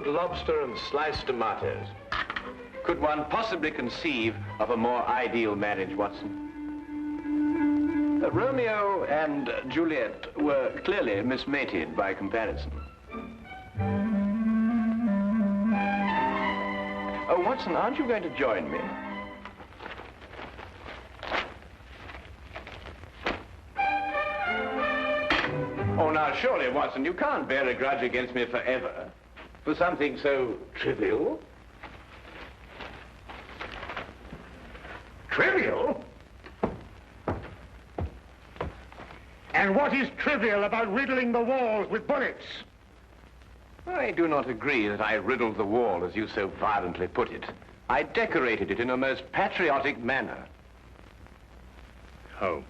boiled lobster and sliced tomatoes. Could one possibly conceive of a more ideal marriage, Watson? Romeo and Juliet were clearly mismated by comparison. Oh, Watson, aren't you going to join me? Oh, now, surely, Watson, you can't bear a grudge against me forever for something so trivial. Trivial? And what is trivial about riddling the walls with bullets? I do not agree that I riddled the wall, as you so violently put it. I decorated it in a most patriotic manner. Holmes,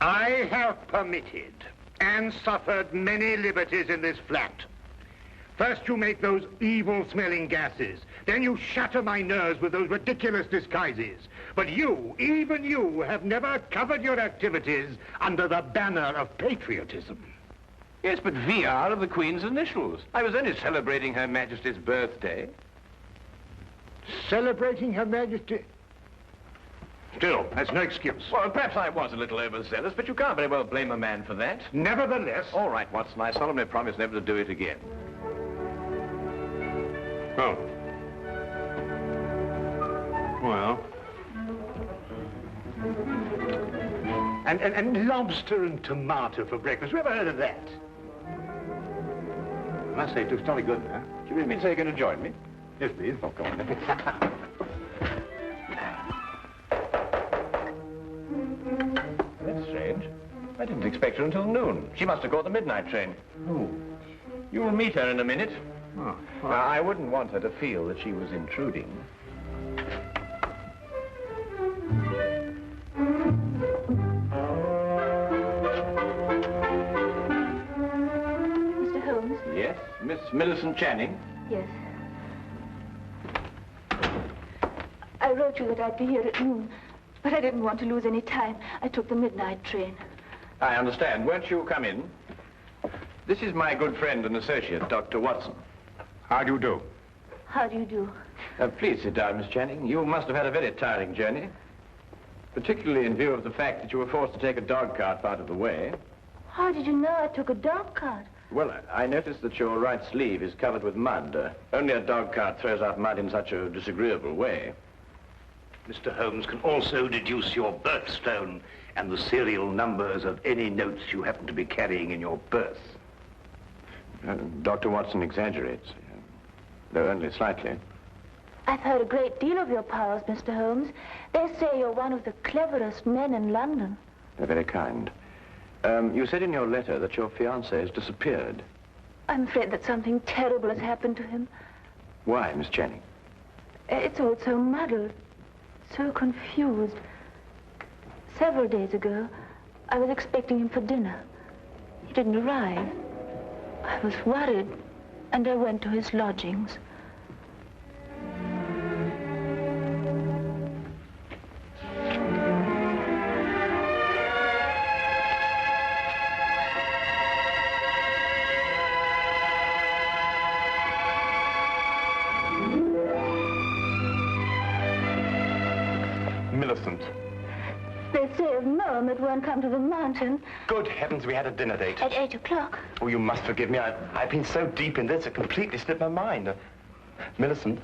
I have permitted and suffered many liberties in this flat. First you make those evil-smelling gases. Then you shatter my nerves with those ridiculous disguises. But you, even you, have never covered your activities under the banner of patriotism. Yes, but V are of the Queen's initials. I was only celebrating Her Majesty's birthday. Celebrating Her Majesty? Still, that's no excuse. Well, perhaps I was a little overzealous, but you can't very well blame a man for that. Nevertheless... All right, Watson, I solemnly promise never to do it again. Oh. Well... And lobster and tomato for breakfast. You ever heard of that? I must say, it looks jolly good, huh? Do you really mean to say you're going to join me? Yes, please. Oh, come on. That's strange. I didn't expect her until noon. She must have caught the midnight train. Oh. You'll meet her in a minute. Oh. Now, I wouldn't want her to feel that she was intruding. Mr. Holmes? Yes, Miss Millicent Channing? Yes. I wrote you that I'd be here at noon, but I didn't want to lose any time. I took the midnight train. I understand. Won't you come in? This is my good friend and associate, Dr. Watson. How do you do? How do you do? Please sit down, Miss Channing. You must have had a very tiring journey, particularly in view of the fact that you were forced to take a dog cart out of the way. How did you know I took a dog cart? Well, I noticed that your right sleeve is covered with mud. Only a dog cart throws out mud in such a disagreeable way. Mr. Holmes can also deduce your birthstone and the serial numbers of any notes you happen to be carrying in your purse. Dr. Watson exaggerates, though only slightly. I've heard a great deal of your powers, Mr. Holmes. They say you're one of the cleverest men in London. They're very kind. You said in your letter that your fiancé has disappeared. I'm afraid that something terrible has happened to him. Why, Miss Channing? It's all so muddled, so confused. Several days ago, I was expecting him for dinner. He didn't arrive. I was worried, and I went to his lodgings. Millicent. They say of Mom it won't come to the mountain. Good heavens, we had a dinner date. At 8 o'clock. Oh, you must forgive me. I've been so deep in this, it completely slipped my mind. Millicent,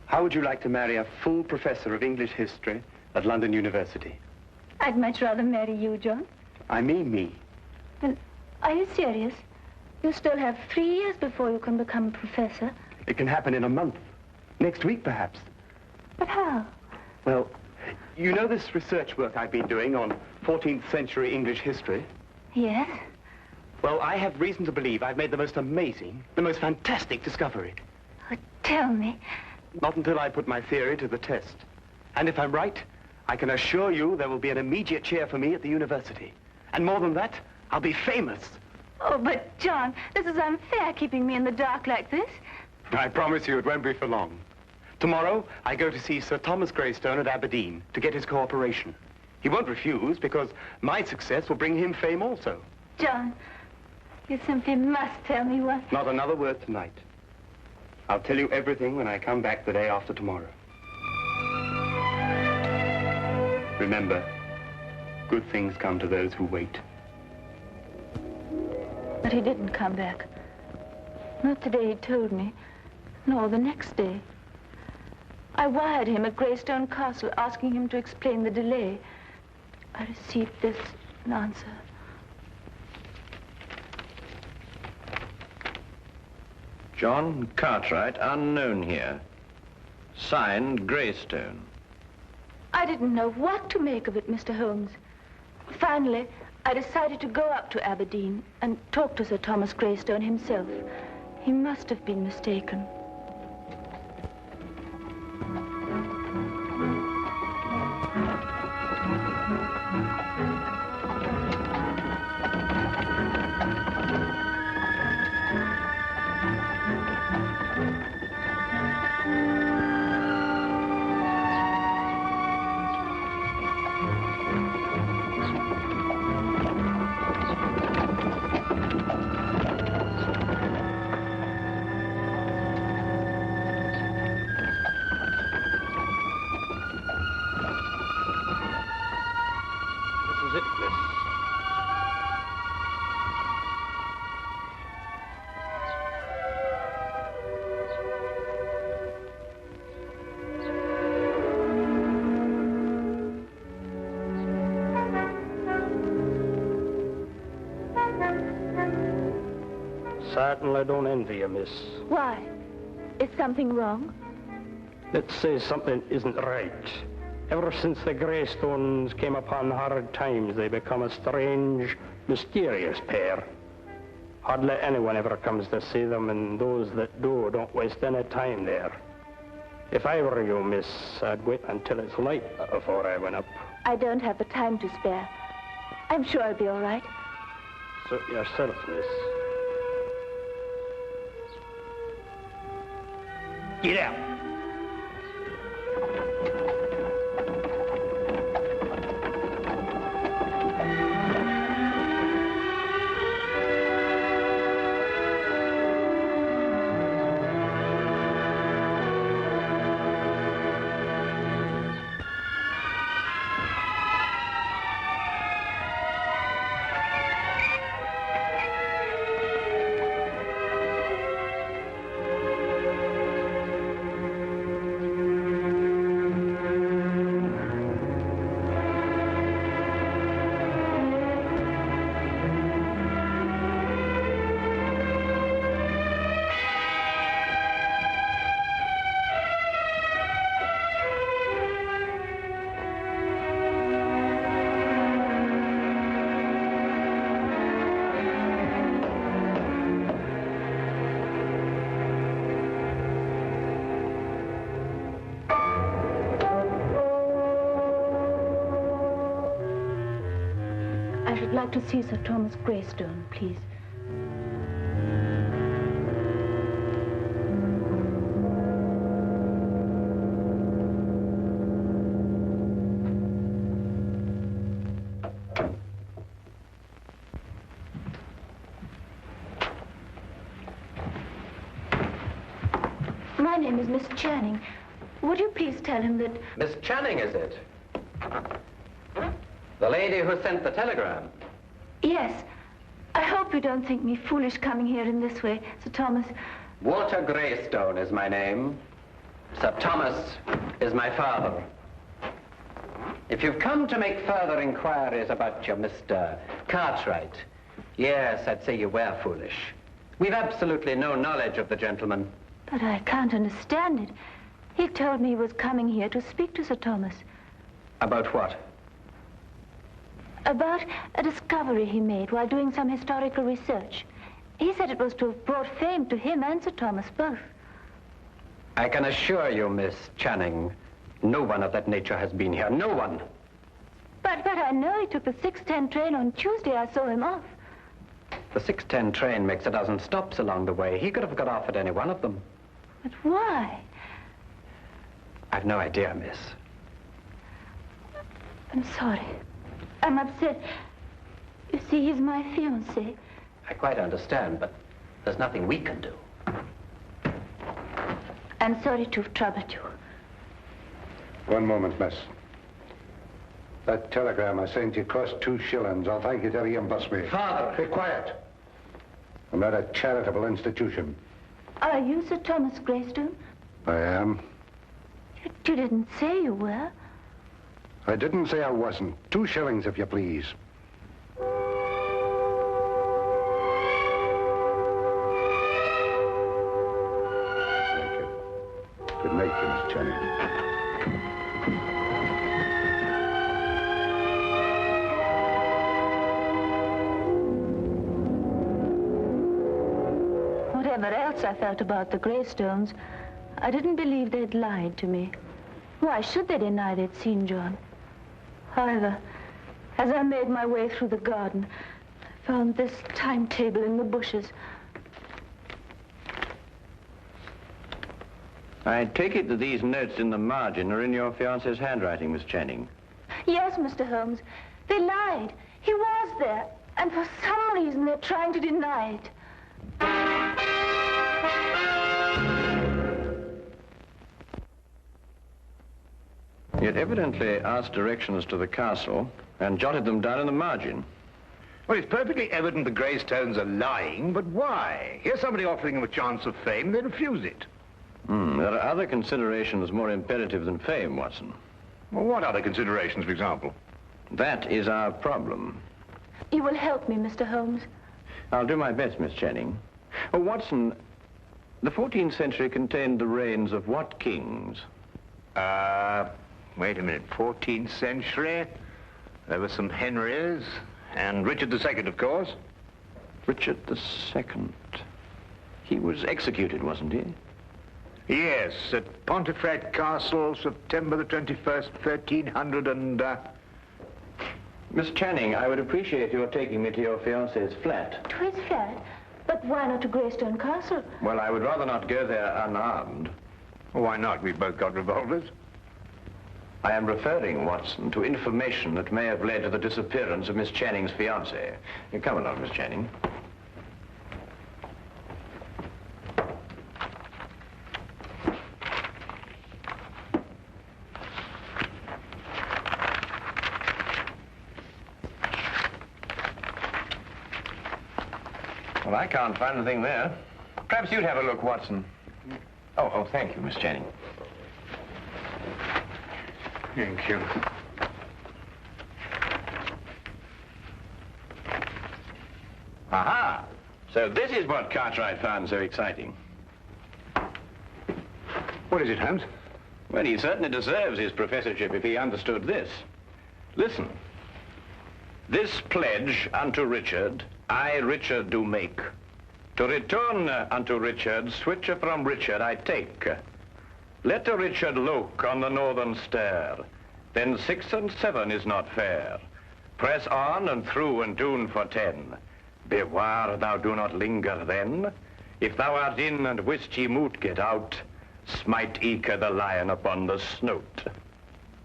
how would you like to marry a full professor of English history at London University? I'd much rather marry you, John. I mean me. Well, are you serious? You still have 3 years before you can become a professor. It can happen in a month. Next week, perhaps. But how? Well, you know this research work I've been doing on 14th century English history? Yes? Well, I have reason to believe I've made the most amazing, the most fantastic discovery. Oh, tell me. Not until I put my theory to the test. And if I'm right, I can assure you there will be an immediate cheer for me at the university. And more than that, I'll be famous. Oh, but John, this is unfair, keeping me in the dark like this. I promise you it won't be for long. Tomorrow, I go to see Sir Thomas Greystone at Aberdeen to get his cooperation. He won't refuse because my success will bring him fame also. John, You simply must tell me what... Not another word tonight. I'll tell you everything when I come back the day after tomorrow. Remember, good things come to those who wait. But he didn't come back. Not the day he told me. No, the next day. I wired him at Greystone Castle asking him to explain the delay. I received this answer. John Cartwright, unknown here. Signed, Greystone. I didn't know what to make of it, Mr. Holmes. Finally, I decided to go up to Aberdeen and talk to Sir Thomas Greystone himself. He must have been mistaken. Certainly don't envy you, miss. Why? Is something wrong? Let's say something isn't right. Ever since the Greystones came upon hard times, they become a strange, mysterious pair. Hardly anyone ever comes to see them, and those that do don't waste any time there. If I were you, miss, I'd wait until it's light before I went up. I don't have the time to spare. I'm sure I'll be all right. Suit yourself, miss. Get out. I'd like to see Sir Thomas Greystone, please. My name is Miss Channing. Would you please tell him that... Miss Channing, is it? The lady who sent the telegram? Yes. I hope you don't think me foolish coming here in this way, Sir Thomas. Walter Greystone is my name. Sir Thomas is my father. If you've come to make further inquiries about your Mr. Cartwright, yes, I'd say you were foolish. We've absolutely no knowledge of the gentleman. But I can't understand it. He told me he was coming here to speak to Sir Thomas. About what? About a discovery he made while doing some historical research. He said it was to have brought fame to him and Sir Thomas both. I can assure you, Miss Channing, no one of that nature has been here. No one. But I know he took the 6:10 train on Tuesday. I saw him off. The 6:10 train makes a dozen stops along the way. He could have got off at any one of them. But why? I've no idea, miss. I'm sorry. I'm upset. You see, he's my fiancé. I quite understand, but there's nothing we can do. I'm sorry to have troubled you. One moment, miss. That telegram I sent you cost 2 shillings. I'll thank you to reimburse me. Father! Be quiet. I'm not a charitable institution. Are you Sir Thomas Greystone? I am. You didn't say you were. I didn't say I wasn't. 2 shillings, if you please. Thank you. Good night, to Miss Channing. Whatever else I felt about the Greystones, I didn't believe they'd lied to me. Why should they deny they'd seen John? However, as I made my way through the garden, I found this timetable in the bushes. I take it that these notes in the margin are in your fiancé's handwriting, Miss Channing. Yes, Mr. Holmes. They lied. He was there. And for some reason, they're trying to deny it. He had evidently asked directions to the castle and jotted them down in the margin. Well, it's perfectly evident the Greystones are lying, but why? Here's somebody offering them a chance of fame, they refuse it. There are other considerations more imperative than fame, Watson. Well, what other considerations, for example? That is our problem. You will help me, Mr. Holmes. I'll do my best, Miss Channing. Oh, Watson, the 14th century contained the reigns of what kings? Wait a minute, 14th century? There were some Henrys, and Richard II, of course. Richard II. He was executed, wasn't he? Yes, at Pontefract Castle, September the 21st, 1300 and... Miss Channing, I would appreciate your taking me to your fiancé's flat. To his flat? But why not to Greystone Castle? Well, I would rather not go there unarmed. Why not? We've both got revolvers. I am referring, Watson, to information that may have led to the disappearance of Miss Channing's fiancé. Come along, Miss Channing. Well, I can't find anything there. Perhaps you'd have a look, Watson. Oh, thank you, Miss Channing. Thank you. Aha! So this is what Cartwright found so exciting. What is it, Holmes? Well, he certainly deserves his professorship if he understood this. Listen. This pledge unto Richard, I, Richard, do make. To return unto Richard, switcher from Richard I take. Let a Richard look on the northern stair, then 6 and 7 is not fair. Press on and through and tune for 10. Beware thou do not linger then. If thou art in and wist ye moot get out, smite eke the lion upon the snout.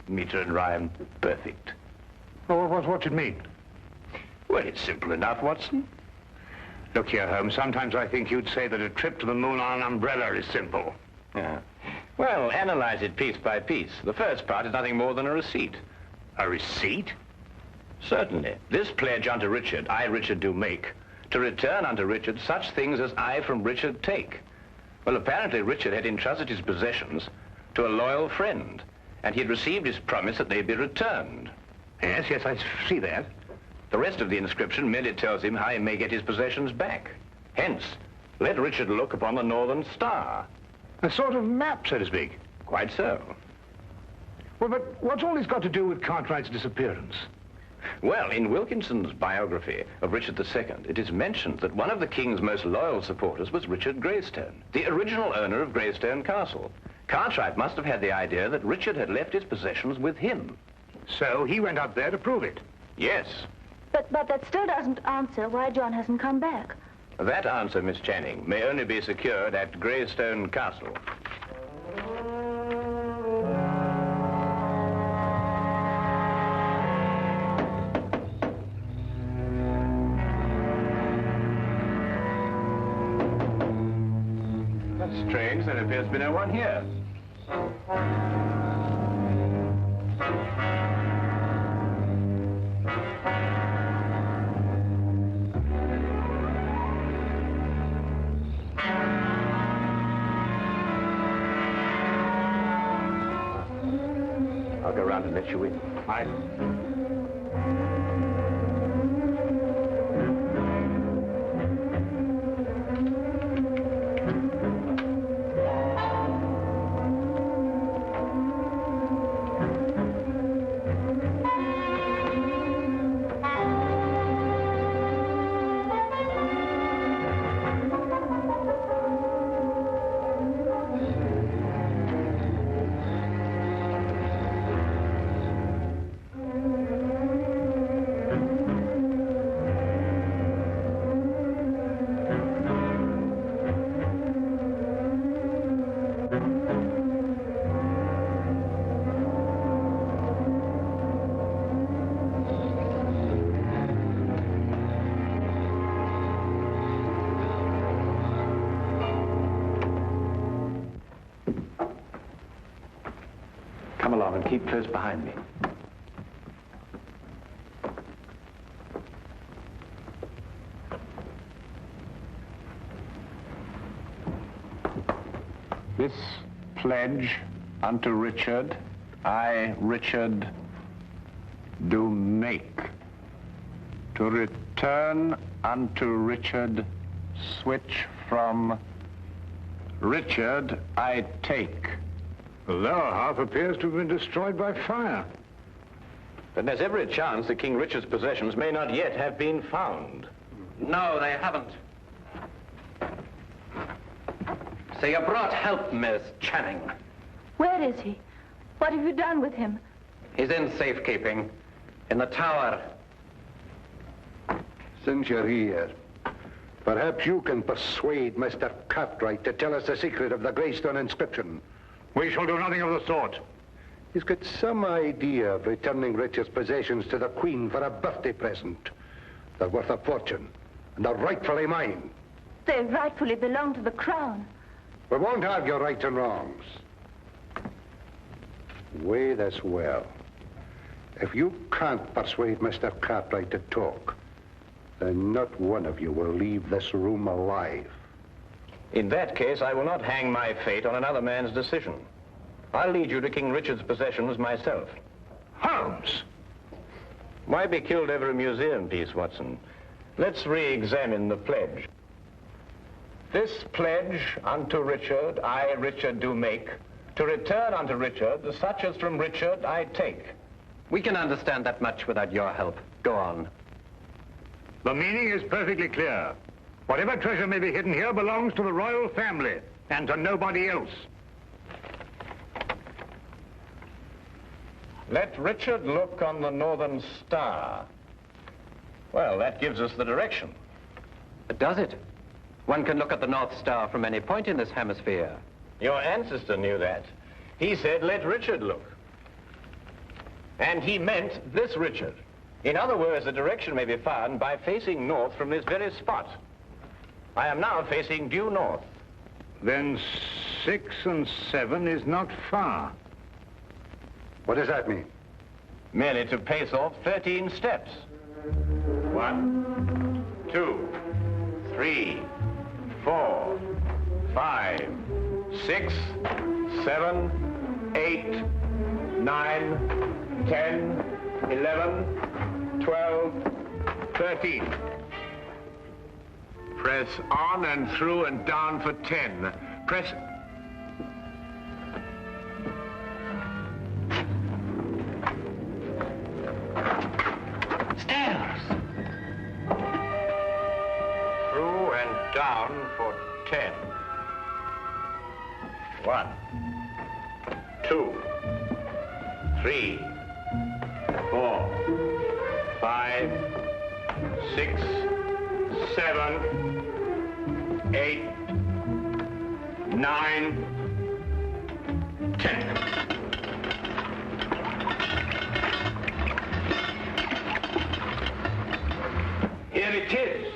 Meter and rhyme, perfect. Oh, what's it mean? Well, it's simple enough, Watson. Look here, Holmes, sometimes I think you'd say that a trip to the moon on an umbrella is simple. Yeah. Well, analyze it piece by piece. The first part is nothing more than a receipt. A receipt? Certainly. This pledge unto Richard, I, Richard, do make, to return unto Richard such things as I from Richard take. Well, apparently Richard had entrusted his possessions to a loyal friend, and he had received his promise that they be returned. Yes, I see that. The rest of the inscription merely tells him how he may get his possessions back. Hence, let Richard look upon the northern star. A sort of map, so to speak. Quite so. Well, but what's all this got to do with Cartwright's disappearance? Well, in Wilkinson's biography of Richard II, it is mentioned that one of the king's most loyal supporters was Richard Greystone, the original owner of Greystone Castle. Cartwright must have had the idea that Richard had left his possessions with him. So he went up there to prove it? Yes. But that still doesn't answer why John hasn't come back. That answer, Miss Channing, may only be secured at Greystone Castle. That's strange. There appears to be no one here. I'll go round and let you in. Aye. Come along and keep close behind me. This pledge unto Richard, I, Richard, do make, to return unto Richard, switch from Richard, I take. The lower half appears to have been destroyed by fire. Then there's every chance that King Richard's possessions may not yet have been found. No, they haven't. So you brought help, Miss Channing. Where is he? What have you done with him? He's in safekeeping, in the tower. Since you're here, perhaps you can persuade Mr. Cartwright to tell us the secret of the Greystone inscription. We shall do nothing of the sort. He's got some idea of returning Richard's possessions to the Queen for a birthday present. They're worth a fortune, and they're rightfully mine. They rightfully belong to the crown. We won't argue rights and wrongs. Weigh this well. If you can't persuade Mr. Cartwright to talk, then not one of you will leave this room alive. In that case, I will not hang my fate on another man's decision. I'll lead you to King Richard's possessions myself. Holmes! Why be killed over a museum piece, Watson? Let's re-examine the pledge. This pledge unto Richard, I, Richard, do make, to return unto Richard the such as from Richard I take. We can understand that much without your help. Go on. The meaning is perfectly clear. Whatever treasure may be hidden here belongs to the royal family and to nobody else. Let Richard look on the northern star. Well, that gives us the direction. Does it? One can look at the North Star from any point in this hemisphere. Your ancestor knew that. He said, let Richard look. And he meant this Richard. In other words, the direction may be found by facing north from this very spot. I am now facing due north. Then 6 and 7 is not far. What does that mean? Merely to pace off 13 steps. 1, 2, 3, 4, 5, 6, 7, 8, 9, 10, 11, 12, 13. Press on and through and down for 10. Press... Stairs! Through and down for 10. 1, 2, 3, 4, 5, 6, 7, 8, 9, 10. Here it is.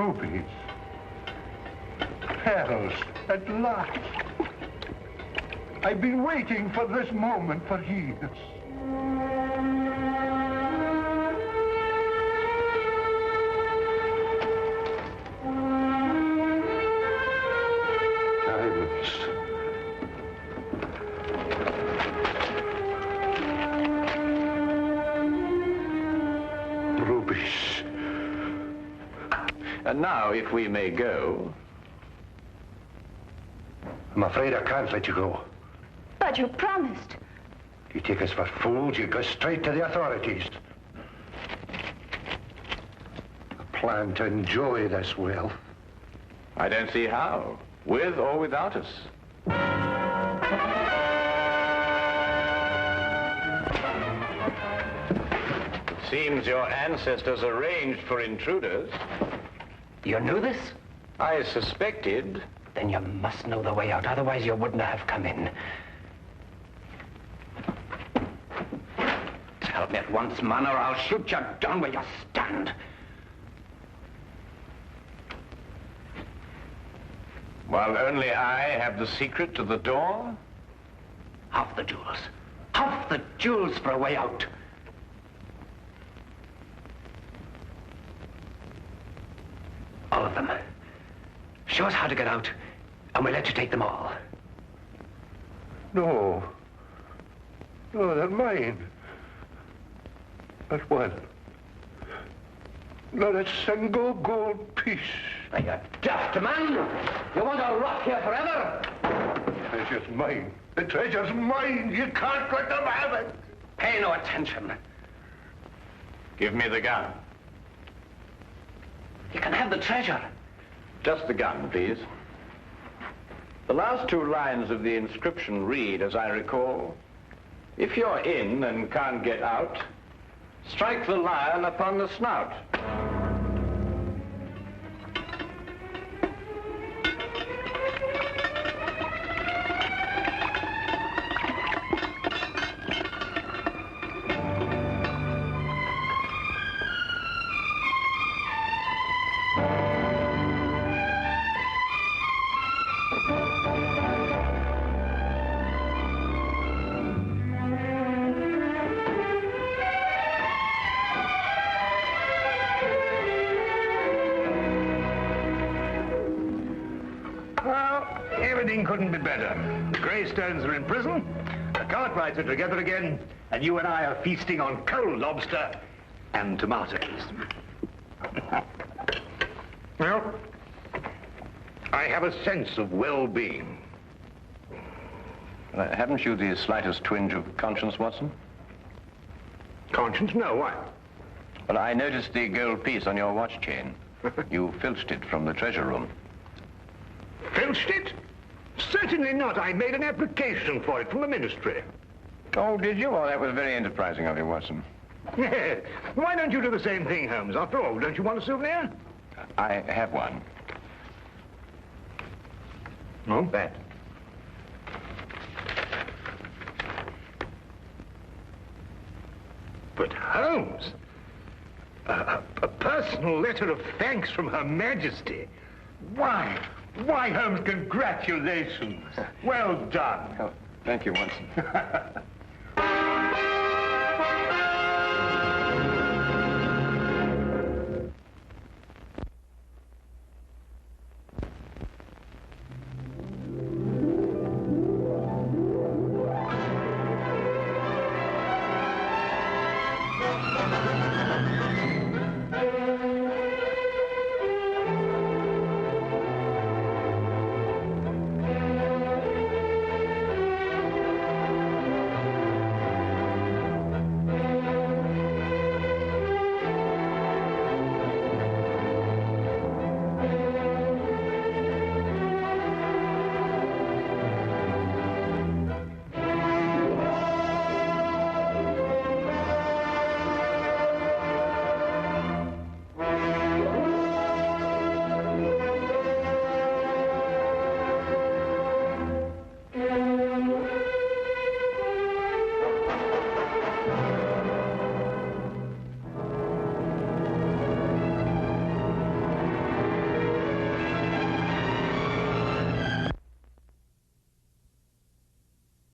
Rubies. Pearls, at last. I've been waiting for this moment for years. Diamonds. Rubies. And now, if we may go. I'm afraid I can't let you go. But you promised. You take us for fools, you go straight to the authorities. I plan to enjoy this wealth. I don't see how, with or without us. Seems your ancestors arranged for intruders. You knew this? I suspected. Then you must know the way out, otherwise you wouldn't have come in. Tell me at once, man, or I'll shoot you down where you stand. While only I have the secret to the door? Half the jewels. Half the jewels for a way out. All of them. Show us how to get out, and we'll let you take them all. No. No, they're mine. Not one. Not a single gold piece. Are you daft, man? You want to rot here forever? The treasure's mine. The treasure's mine. You can't let them have it. Pay no attention. Give me the gun. You can have the treasure. Just the gun, please. The last two lines of the inscription read, as I recall, if you're in and can't get out, strike the lion upon the snout. Everything couldn't be better. The Greystones are in prison, the Cartwrights are together again, and you and I are feasting on cold lobster and tomatoes. Well, I have a sense of well-being. Haven't you the slightest twinge of conscience, Watson? Conscience? No, why? Well, I noticed the gold piece on your watch chain. You filched it from the treasure room. Filched it? Certainly not. I made an application for it from the ministry. Oh, did you? Oh, that was very enterprising of you, Watson. Why don't you do the same thing, Holmes? After all, don't you want a souvenir? I have one. Oh, that. But Holmes, a personal letter of thanks from Her Majesty. Why, Holmes, congratulations. Well done. Oh, thank you, Watson.